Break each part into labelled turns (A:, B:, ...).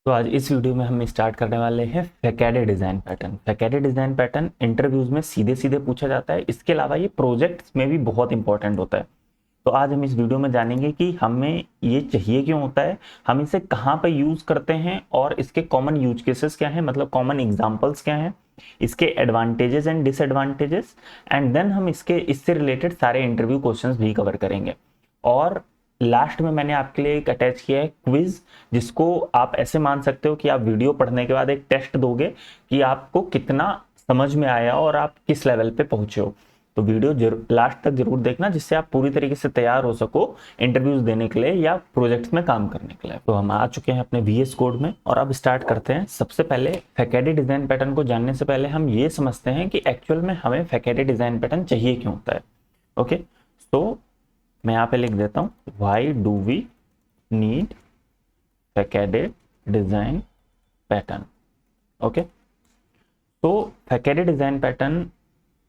A: तो आज इस वीडियो में हम स्टार्ट करने वाले हैं facade design pattern. Facade design pattern interviews में सीधे सीधे पूछा जाता है। इसके अलावा ये प्रोजेक्ट्स में भी बहुत इंपॉर्टेंट होता है। तो आज हम इस वीडियो में जानेंगे कि हमें ये चाहिए क्यों होता है, हम इसे कहाँ पर यूज़ करते हैं और इसके कॉमन यूज केसेस क्या हैं, मतलब कॉमन एग्जाम्पल्स क्या हैं, इसके advantages and disadvantages, and then हम इससे रिलेटेड सारे इंटरव्यू क्वेश्चंस भी कवर करेंगे। और लास्ट में मैंने आपके लिए एक अटैच किया है क्विज, जिसको आप ऐसे मान सकते हो कि आप वीडियो पढ़ने के बाद एक टेस्ट दोगे कि आपको कितना समझ में आया और आप किस लेवल पे पहुंचे हो। तो वीडियो लास्ट तक जरूर देखना, जिससे आप पूरी तरीके से तैयार हो सको इंटरव्यूज देने के लिए या प्रोजेक्ट्स में काम करने के लिए। तो हम आ चुके हैं अपने VS कोड में और अब स्टार्ट करते हैं। सबसे पहले फैकेडे डिजाइन पैटर्न को जानने से पहले हम ये समझते हैं कि एक्चुअल में हमें फैकेडे डिजाइन पैटर्न चाहिए क्यों होता है। ओके, तो मैं यहाँ पे लिख देता हूँ, why do we need facade design pattern. Okay, तो फैकेडे डिजाइन पैटर्न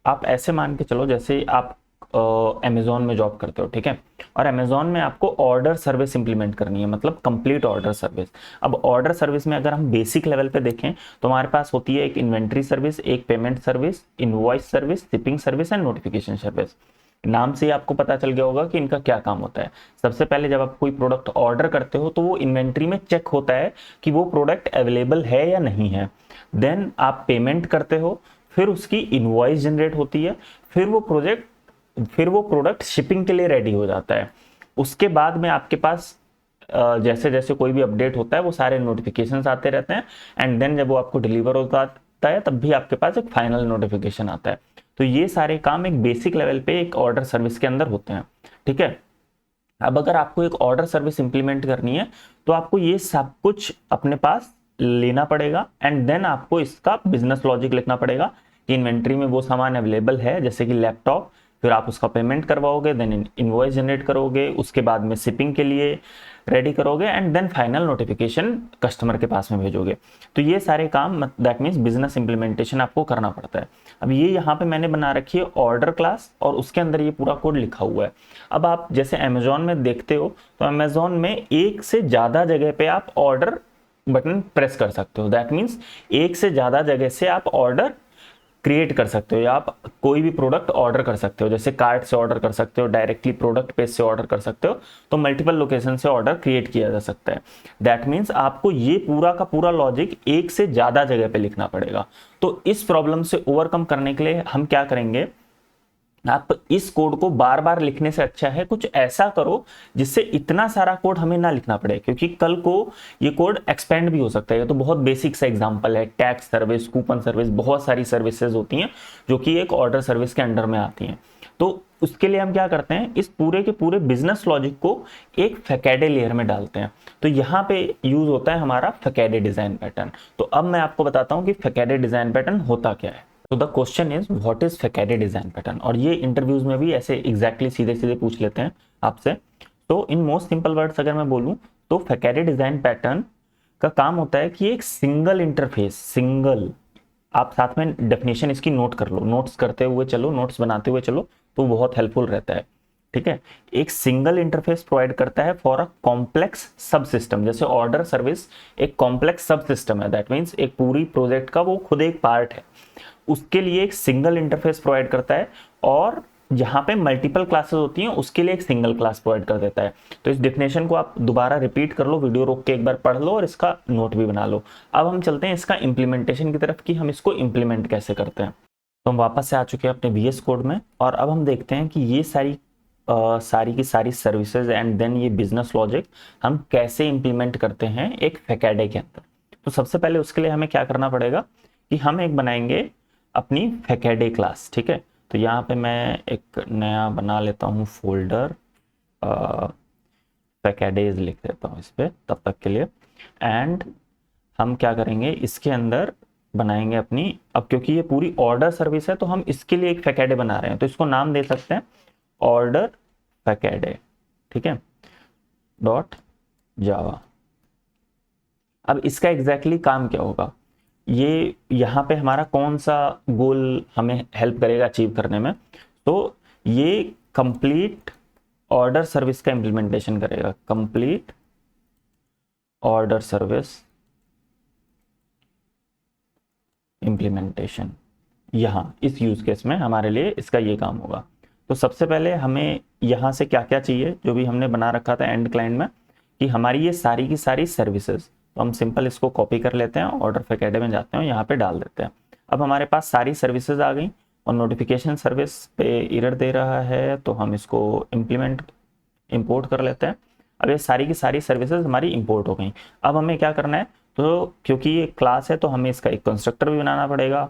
A: आप ऐसे मान के चलो जैसे आप अमेजोन में जॉब करते हो, ठीक है, और अमेजोन में आपको ऑर्डर सर्विस इंप्लीमेंट करनी है, मतलब कंप्लीट ऑर्डर सर्विस। अब ऑर्डर सर्विस में अगर हम बेसिक लेवल पे देखें तो हमारे पास होती है एक इन्वेंट्री सर्विस, एक payment service, invoice service, shipping service and notification service. नाम से ही आपको पता चल गया होगा कि इनका क्या काम होता है। सबसे पहले जब आप कोई प्रोडक्ट ऑर्डर करते हो तो वो इन्वेंट्री में चेक होता है कि वो प्रोडक्ट अवेलेबल है या नहीं है। देन आप पेमेंट करते हो, फिर उसकी इनवॉइस जनरेट होती है, फिर वो प्रोडक्ट शिपिंग के लिए रेडी हो जाता है। उसके बाद में आपके पास जैसे जैसे कोई भी अपडेट होता है वो सारे नोटिफिकेशंस आते रहते हैं, एंड देन जब वो आपको डिलीवर होता है तब भी आपके पास एक फाइनल नोटिफिकेशन आता है। तो ये सारे काम एक बेसिक लेवल पे एक ऑर्डर सर्विस के अंदर होते हैं, ठीक है। अब अगर आपको एक ऑर्डर सर्विस इंप्लीमेंट करनी है तो आपको ये सब कुछ अपने पास लेना पड़ेगा, एंड देन आपको इसका बिजनेस लॉजिक लिखना पड़ेगा कि इन्वेंट्री में वो सामान अवेलेबल है, जैसे कि लैपटॉप, फिर आप उसका पेमेंट करवाओगे, देन इनवॉइस जनरेट करोगे, उसके बाद में शिपिंग के लिए रेडी करोगे, and then final notification customer के पास में भेजोगे। तो ये सारे काम दैट मीन्स बिजनेस इंप्लीमेंटेशन आपको करना पड़ता है। अब ये यहाँ पे मैंने बना रखी है ऑर्डर क्लास और उसके अंदर ये पूरा कोड लिखा हुआ है। अब आप जैसे अमेजोन में देखते हो तो अमेजोन में एक से ज़्यादा जगह पे आप ऑर्डर बटन प्रेस कर सकते हो। दैट मीन्स एक से ज़्यादा जगह से आप ऑर्डर क्रिएट कर सकते हो या आप कोई भी प्रोडक्ट ऑर्डर कर सकते हो। जैसे कार्ट से ऑर्डर कर सकते हो, डायरेक्टली प्रोडक्ट पेज से ऑर्डर कर सकते हो, तो मल्टीपल लोकेशन से ऑर्डर क्रिएट किया जा सकता है। दैट मीन्स आपको ये पूरा का पूरा लॉजिक एक से ज़्यादा जगह पे लिखना पड़ेगा। तो इस प्रॉब्लम से ओवरकम करने के लिए हम क्या करेंगे, आप इस कोड को बार बार लिखने से अच्छा है कुछ ऐसा करो जिससे इतना सारा कोड हमें ना लिखना पड़े, क्योंकि कल को ये कोड एक्सपेंड भी हो सकता है। तो बहुत बेसिक सा एग्जांपल है, टैक्स सर्विस, कूपन सर्विस, बहुत सारी सर्विसेज होती हैं जो कि एक ऑर्डर सर्विस के अंडर में आती हैं। तो उसके लिए हम क्या करते हैं, इस पूरे के पूरे बिजनेस लॉजिक को एक फैकेडे लेयर में डालते हैं। तो यहाँ पे यूज होता है हमारा फैकेडे डिजाइन पैटर्न। तो अब मैं आपको बताता हूँ कि फैकेडे डिजाइन पैटर्न होता क्या है। तो the question is what is facade design pattern, और ये इंटरव्यूज में भी ऐसे एग्जैक्टली सीधे सीधे पूछ लेते हैं आपसे। तो इन मोस्ट सिंपल वर्ड्स अगर मैं बोलूं तो फैकेडे डिजाइन पैटर्न का काम होता है कि एक सिंगल इंटरफेस, सिंगल, आप साथ में डेफिनेशन इसकी नोट कर लो, नोट्स करते हुए चलो, नोट्स बनाते हुए चलो, तो बहुत हेल्पफुल रहता है, ठीक है। एक सिंगल इंटरफेस प्रोवाइड करता है फॉर अ कॉम्प्लेक्स सब सिस्टम। जैसे ऑर्डर सर्विस एक कॉम्प्लेक्स सब सिस्टम है, दैट मीन्स एक पूरी प्रोजेक्ट का वो खुद एक पार्ट है, उसके लिए एक सिंगल इंटरफेस प्रोवाइड करता है। और जहां पे मल्टीपल क्लासेस होती हैं उसके लिए एक सिंगल क्लास प्रोवाइड कर देता है। तो इस डेफिनेशन को आप दोबारा रिपीट कर लो, वीडियो रोक के एक बार पढ़ लो और इसका नोट भी बना लो। अब हम चलते हैं इसका इंप्लीमेंटेशन की तरफ कि हम इसको इंप्लीमेंट कैसे करते हैं। तो हम वापस से आ चुके हैं अपने VS कोड में और अब हम देखते हैं कि ये सारी की सारी सर्विसेज एंड देन ये बिजनेस लॉजिक हम कैसे इंप्लीमेंट करते हैं एक फैकेडे के अंदर। तो सबसे पहले उसके लिए हमें क्या करना पड़ेगा कि हम एक बनाएंगे अपनी फैकेडे क्लास, ठीक है। तो यहाँ पे मैं एक नया बना लेता हूँ फोल्डर, फैकेडेज लिख देता हूँ इस पर तब तक के लिए। एंड हम क्या करेंगे, इसके अंदर बनाएंगे अपनी, अब क्योंकि ये पूरी ऑर्डर सर्विस है तो हम इसके लिए एक फैकेडे बना रहे हैं, तो इसको नाम दे सकते हैं ऑर्डर फैकेडे, ठीक है, डॉट जावा। अब इसका एग्जैक्टली काम क्या होगा, ये यहाँ पे हमारा कौन सा गोल हमें हेल्प करेगा अचीव करने में, तो ये कंप्लीट ऑर्डर सर्विस का इंप्लीमेंटेशन करेगा, कंप्लीट ऑर्डर सर्विस इम्प्लीमेंटेशन, यहाँ इस यूज केस में हमारे लिए इसका ये काम होगा। तो सबसे पहले हमें यहाँ से क्या क्या चाहिए, जो भी हमने बना रखा था एंड क्लाइंट में, कि हमारी ये सारी की सारी सर्विसेज, तो हम सिंपल इसको कॉपी कर लेते हैं, ऑर्डर फैकेडे में जाते हैं, यहाँ पे डाल देते हैं। अब हमारे पास सारी सर्विसेज आ गई और नोटिफिकेशन सर्विस पे एरर दे रहा है, तो हम इसको इंपोर्ट कर लेते हैं। अब ये सारी की सारी सर्विसेज हमारी इंपोर्ट हो गई। अब हमें क्या करना है, तो क्योंकि ये क्लास है तो हमें इसका एक कंस्ट्रक्टर भी बनाना पड़ेगा।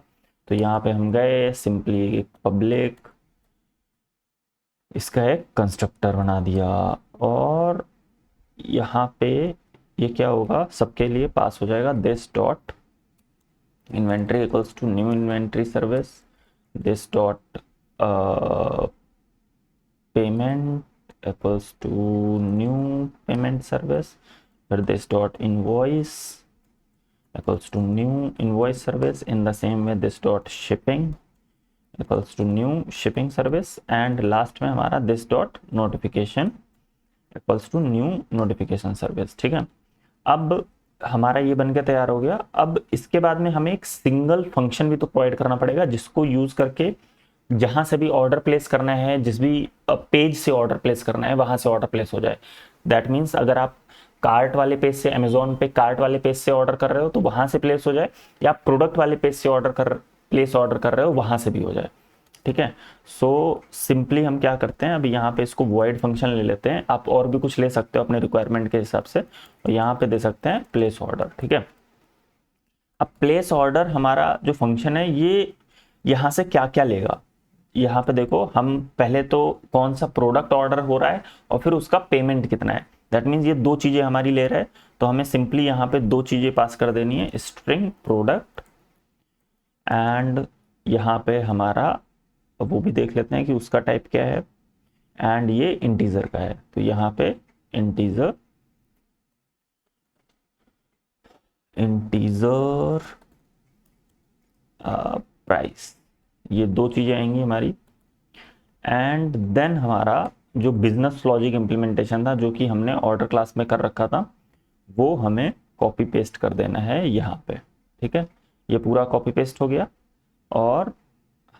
A: तो यहाँ पे हम गए, सिंपली पब्लिक, इसका एक कंस्ट्रक्टर बना दिया, और यहाँ पे ये क्या होगा, सबके लिए पास हो जाएगा this dot inventory equals to new inventory service, this dot payment equals to new payment service, फिर this dot invoice equals to new invoice service, in the same way this dot shipping equals to new shipping service, and last में हमारा this dot notification equals to new notification service। ठीक है, अब हमारा ये बनके तैयार हो गया। अब इसके बाद में हमें एक सिंगल फंक्शन भी तो प्रोवाइड करना पड़ेगा, जिसको यूज करके जहां से भी ऑर्डर प्लेस करना है, जिस भी पेज से ऑर्डर प्लेस करना है, वहां से ऑर्डर प्लेस हो जाए। दैट मीन्स अगर आप कार्ट वाले पेज से, अमेजोन पे कार्ट वाले पेज से ऑर्डर कर रहे हो तो वहां से प्लेस हो जाए, या प्रोडक्ट वाले पेज से ऑर्डर कर रहे हो वहां से भी हो जाए। ठीक है, सो सिंपली हम क्या करते हैं, अभी यहाँ पे इसको वॉइड फंक्शन ले लेते हैं। आप और भी कुछ ले सकते हो अपने रिक्वायरमेंट के हिसाब से, और यहाँ पे दे सकते हैं प्लेस ऑर्डर। ठीक है, अब प्लेस ऑर्डर हमारा जो फंक्शन है, ये यहाँ से क्या क्या लेगा, यहाँ पे देखो, हम पहले तो कौन सा प्रोडक्ट ऑर्डर हो रहा है और फिर उसका पेमेंट कितना है। दैट मीन्स ये दो चीजें हमारी ले रहा है, तो हमें सिंपली यहाँ पे दो चीजें पास कर देनी है, स्ट्रिंग प्रोडक्ट, एंड यहाँ पे हमारा वो भी देख लेते हैं कि उसका टाइप क्या है, एंड ये इंटीजर का है, तो यहाँ पे इंटीजर प्राइस, ये दो चीजें आएंगी हमारी। एंड देन हमारा जो बिजनेस लॉजिक इंप्लीमेंटेशन था, जो कि हमने ऑर्डर क्लास में कर रखा था, वो हमें कॉपी पेस्ट कर देना है यहाँ पे। ठीक है, ये पूरा कॉपी पेस्ट हो गया और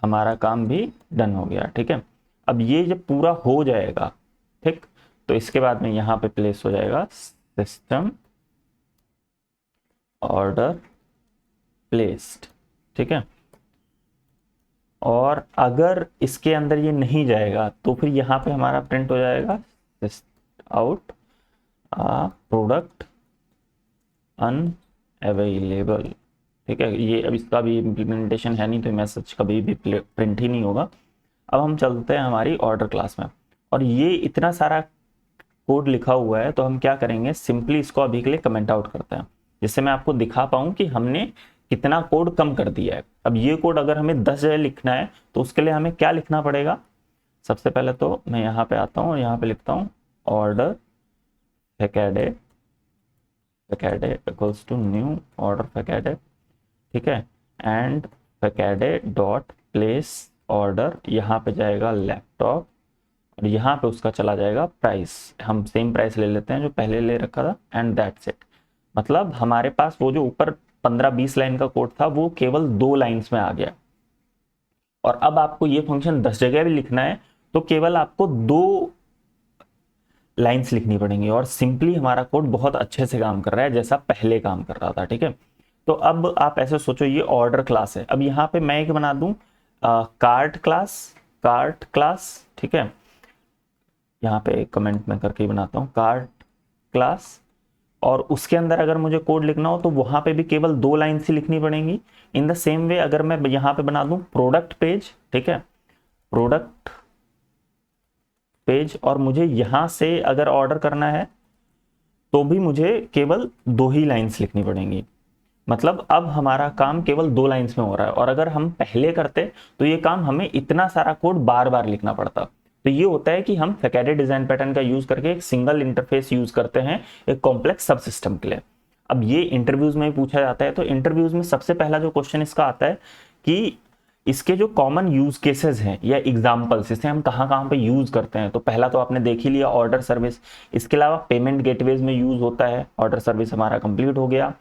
A: हमारा काम भी डन हो गया। ठीक है, अब ये जब पूरा हो जाएगा, ठीक, तो इसके बाद में यहाँ पे प्लेस हो जाएगा सिस्टम ऑर्डर प्लेस्ड। ठीक है, और अगर इसके अंदर ये नहीं जाएगा तो फिर यहाँ पे हमारा प्रिंट हो जाएगा आउट प्रोडक्ट अनअवेलेबल। ठीक है, ये अब इसका भी इम्प्लीमेंटेशन है नहीं, तो मैसेज कभी भी प्रिंट ही नहीं होगा। अब हम चलते हैं हमारी ऑर्डर क्लास में, और ये इतना सारा कोड लिखा हुआ है, तो हम क्या करेंगे, सिंपली इसको अभी के लिए कमेंट आउट करते हैं, जिससे मैं आपको दिखा पाऊँ कि हमने कितना कोड कम कर दिया है। अब ये कोड अगर हमें 10 जगह लिखना है तो उसके लिए हमें क्या लिखना पड़ेगा। सबसे पहले तो मैं यहाँ पे आता हूँ और यहाँ पे लिखता हूँ order facade equals to new order facade. ठीक है, and facade dot place order, यहाँ पे जाएगा लैपटॉप, और यहाँ पे उसका चला जाएगा प्राइस। हम सेम प्राइस ले लेते हैं जो पहले ले रखा था, एंड दैट्स इट। मतलब हमारे पास वो जो ऊपर 15-20 लाइन का कोड था, वो केवल 2 लाइंस में आ गया। और अब आपको ये फंक्शन 10 जगह भी लिखना है तो केवल आपको 2 लाइंस लिखनी पड़ेंगी, और सिंपली हमारा कोड बहुत अच्छे से काम कर रहा है, जैसा पहले काम कर रहा था। ठीक है, तो अब आप ऐसे सोचो, ये ऑर्डर क्लास है। अब यहाँ पे मैं एक बना दूं कार्ट क्लास। ठीक है, यहाँ पे कमेंट में करके बनाता हूँ कार्ट क्लास, और उसके अंदर अगर मुझे कोड लिखना हो तो वहां पे भी केवल 2 लाइन से लिखनी पड़ेंगी। इन द सेम वे अगर मैं यहाँ पे बना दूं प्रोडक्ट पेज, ठीक है, प्रोडक्ट पेज, और मुझे यहां से अगर ऑर्डर करना है तो भी मुझे केवल 2 ही लाइंस लिखनी पड़ेंगी। मतलब अब हमारा काम केवल 2 लाइंस में हो रहा है, और अगर हम पहले करते तो ये काम हमें इतना सारा कोड बार बार लिखना पड़ता। तो ये होता है कि हम फैकेडे डिजाइन पैटर्न का यूज करके एक सिंगल इंटरफेस यूज करते हैं एक कॉम्प्लेक्स सब सिस्टम के लिए। अब ये इंटरव्यूज में पूछा जाता है, तो इंटरव्यूज में सबसे पहला जो क्वेश्चन इसका आता है कि इसके जो कॉमन यूज केसेस हैं या एग्जांपल्स, इसे हम कहाँ पे यूज करते हैं। तो पहला तो आपने देख ही लिया, ऑर्डर सर्विस। इसके अलावा पेमेंट गेटवेज में यूज होता है, ऑर्डर सर्विस हमारा कंप्लीट हो गया।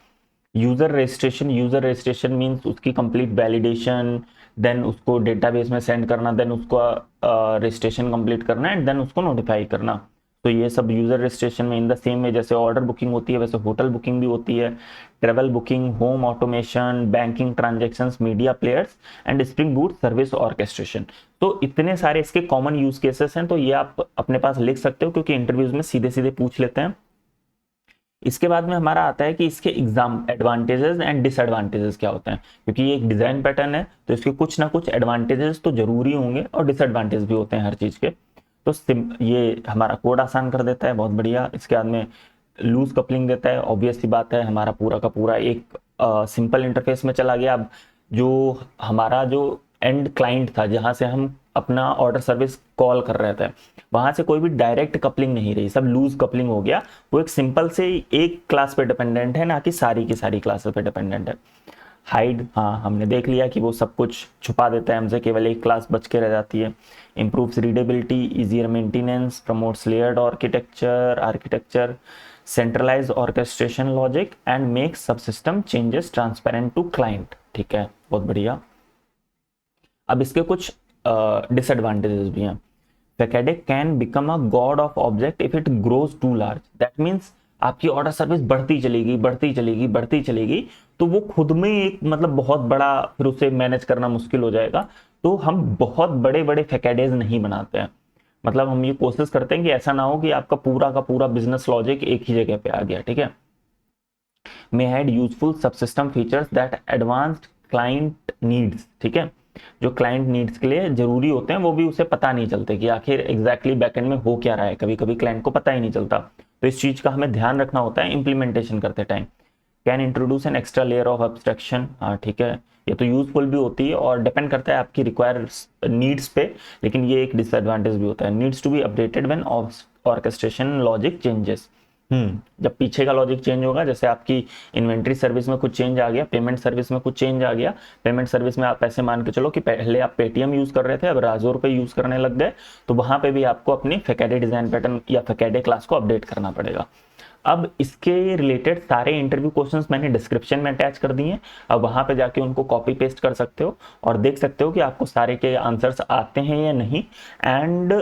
A: यूजर रजिस्ट्रेशन मीन्स उसकी कंप्लीट वैलिडेशन, देन उसको डेटाबेस में सेंड करना, देन उसको रजिस्ट्रेशन कंप्लीट करना एंड देन उसको नोटिफाई करना। तो ये सब यूजर रजिस्ट्रेशन में इन द सेम वे जैसे ऑर्डर बुकिंग होती है वैसे होटल बुकिंग भी होती है, travel booking, home automation, banking transactions, media players and spring boot service orchestration. तो इतने सारे इसके कॉमन यूज केसेस हैं, तो ये आप अपने पास लिख सकते हो क्योंकि इंटरव्यूज में सीधे सीधे पूछ लेते हैं। इसके बाद में हमारा आता है कि इसके एग्जाम एडवांटेजेस एंड डिसएडवांटेजेस क्या होते हैं, क्योंकि ये एक डिजाइन पैटर्न है तो इसके कुछ ना कुछ एडवांटेजेस तो जरूरी होंगे और डिसएडवांटेज भी होते हैं हर चीज के। तो ये हमारा कोड आसान कर देता है, बहुत बढ़िया। इसके बाद में लूज कपलिंग देता है, ऑब्वियस सी बात है, हमारा पूरा का पूरा एक सिंपल इंटरफेस में चला गया। अब जो हमारा जो एंड क्लाइंट था जहां से हम अपना ऑर्डर सर्विस कॉल कर रहे थे, वहां से कोई भी डायरेक्ट कपलिंग नहीं रही, सब लूज कपलिंग हो गया। वो एक सिंपल से एक क्लास पे डिपेंडेंट है, ना कि सारी की सारी क्लासेस पे डिपेंडेंट है। हाइड, हाँ हमने देख लिया कि वो सब कुछ छुपा देता है हमसे, केवल एक क्लास बच के रह जाती है। Improves readability, easier maintenance, promotes layered architecture, centralize orchestration logic and make subsystem changes transparent to client. ठीक है, बहुत बढ़िया। अब इसके कुछ डिसएडवांटेजेस भी हैं। Facade can become a god of object if it grows too large. That means आपकी ऑर्डर सर्विस बढ़ती चलेगी बढ़ती चलेगी बढ़ती चलेगी, तो वो खुद में एक मतलब बहुत बड़ा, फिर उसे मैनेज करना मुश्किल हो जाएगा। तो हम बहुत बड़े बड़े फैकेडेज नहीं बनाते हैं, मतलब हम ये कोशिश करते हैं कि ऐसा ना हो कि आपका पूरा का पूरा बिजनेस लॉजिक एक ही जगह पे आ गया। ठीक है। May had useful subsystem features that advanced client needs. ठीक है, जो क्लाइंट नीड्स के लिए जरूरी होते हैं वो भी उसे पता नहीं चलते कि आखिर एग्जैक्टली बैकएंड में हो क्या रहा है, कभी कभी क्लाइंट को पता ही नहीं चलता। तो इस चीज का हमें ध्यान रखना होता है इंप्लीमेंटेशन करते time. Can introduce an extra layer of abstraction. हाँ ठीक है, ये तो यूजफुल भी होती है और डिपेंड करता है आपकी रिक्वायर नीड्स पे, लेकिन ये एक डिसएडवांटेज भी होता है। Needs to be updated when orchestration logic changes. जब पीछे का लॉजिक चेंज होगा, जैसे आपकी इन्वेंट्री सर्विस में कुछ चेंज आ गया, पेमेंट सर्विस में कुछ चेंज आ गया। पेमेंट सर्विस में आप ऐसे मान के चलो कि पहले आप पेटीएम यूज कर रहे थे, अब राजोर पे यूज करने लग गए, तो वहां पे भी आपको अपनी फैकेडे डिजाइन पैटर्न या फैकेडे क्लास को अपडेट करना पड़ेगा। अब इसके रिलेटेड सारे इंटरव्यू क्वेश्चंस मैंने डिस्क्रिप्शन में अटैच कर दिए हैं, अब वहां पे जाके उनको कॉपी पेस्ट कर सकते हो और देख सकते हो कि आपको सारे के आंसर्स आते हैं या नहीं। एंड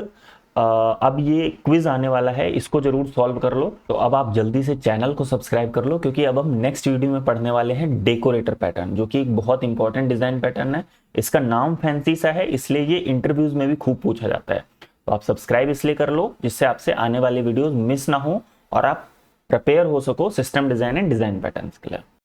A: अब ये क्विज आने वाला है, इसको जरूर सॉल्व कर लो। तो अब आप जल्दी से चैनल को सब्सक्राइब कर लो, क्योंकि अब हम नेक्स्ट वीडियो में पढ़ने वाले हैं डेकोरेटर पैटर्न, जो कि एक बहुत इंपॉर्टेंट डिजाइन पैटर्न है। इसका नाम फैंसी सा है, इसलिए ये इंटरव्यूज में भी खूब पूछा जाता है। तो आप सब्सक्राइब इसलिए कर लो जिससे आपसे आने वाले वीडियोज मिस ना हो और आप प्रिपेयर हो सको system design and design patterns के लिए।